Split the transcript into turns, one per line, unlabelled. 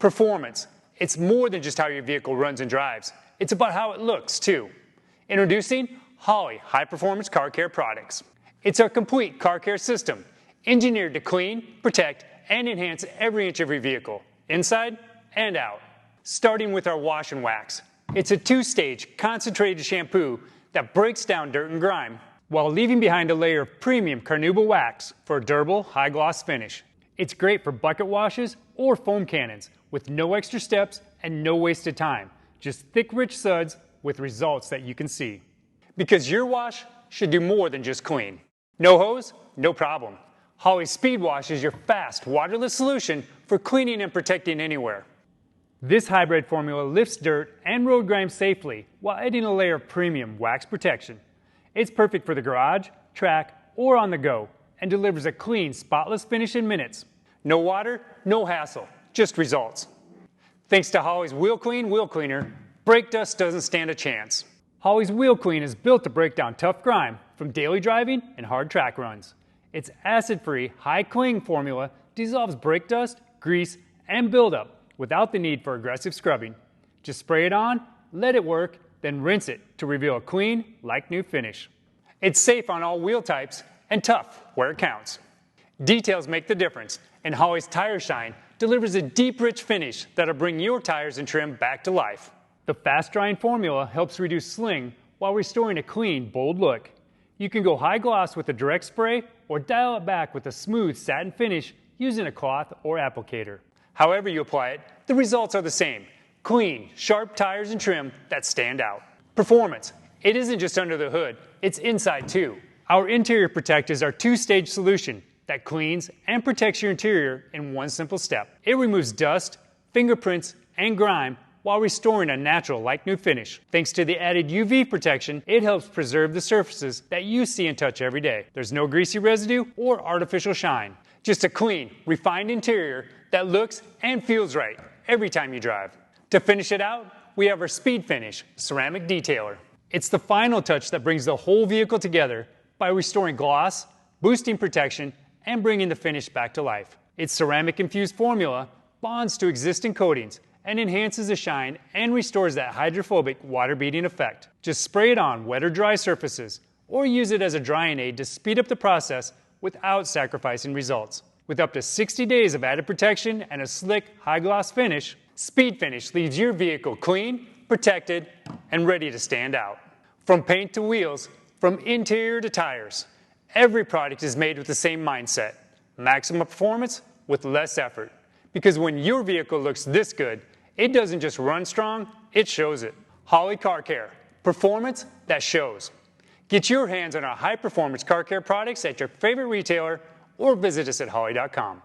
Performance. It's more than just how your vehicle runs and drives. It's about how it looks, too. Introducing Holley High Performance Car Care products. It's our complete car care system, engineered to clean, protect, and enhance every inch of your vehicle, inside and out. Starting with our wash and wax. It's a two-stage concentrated shampoo that breaks down dirt and grime, while leaving behind a layer of premium carnauba wax for a durable, high-gloss finish. It's great for bucket washes or foam cannons, with no extra steps and no wasted time. Just thick, rich suds with results that you can see. Because your wash should do more than just clean. No hose? No problem. Holley Speed Wash is your fast, waterless solution for cleaning and protecting anywhere. This hybrid formula lifts dirt and road grime safely while adding a layer of premium wax protection. It's perfect for the garage, track, or on the go, and delivers a clean, spotless finish in minutes. No water, no hassle, just results. Thanks to Holley's Wheel Clean Wheel Cleaner, brake dust doesn't stand a chance. Holley's Wheel Clean is built to break down tough grime from daily driving and hard track runs. Its acid-free, high-cling formula dissolves brake dust, grease, and buildup without the need for aggressive scrubbing. Just spray it on, let it work, then rinse it to reveal a clean, like-new finish. It's safe on all wheel types and tough where it counts. Details make the difference, and Holley's Tire Shine delivers a deep, rich finish that'll bring your tires and trim back to life. The fast-drying formula helps reduce sling while restoring a clean, bold look. You can go high gloss with a direct spray or dial it back with a smooth satin finish using a cloth or applicator. However you apply it, the results are the same. Clean, sharp tires and trim that stand out. Performance. It isn't just under the hood, it's inside too. Our Interior Protect is our two-stage solution that cleans and protects your interior in one simple step. It removes dust, fingerprints, and grime while restoring a natural like-new finish. Thanks to the added UV protection, it helps preserve the surfaces that you see and touch every day. There's no greasy residue or artificial shine. Just a clean, refined interior that looks and feels right every time you drive. To finish it out, we have our Speed Finish ceramic detailer. It's the final touch that brings the whole vehicle together by restoring gloss, boosting protection, and bringing the finish back to life. Its ceramic-infused formula bonds to existing coatings and enhances the shine and restores that hydrophobic water-beading effect. Just spray it on wet or dry surfaces, or use it as a drying aid to speed up the process without sacrificing results. With up to 60 days of added protection and a slick, high-gloss finish, Speed Finish leaves your vehicle clean, protected, and ready to stand out. From paint to wheels, from interior to tires, every product is made with the same mindset: maximum performance with less effort. Because when your vehicle looks this good, it doesn't just run strong, it shows it. Holley Car Care, performance that shows. Get your hands on our high-performance car care products at your favorite retailer or visit us at holley.com.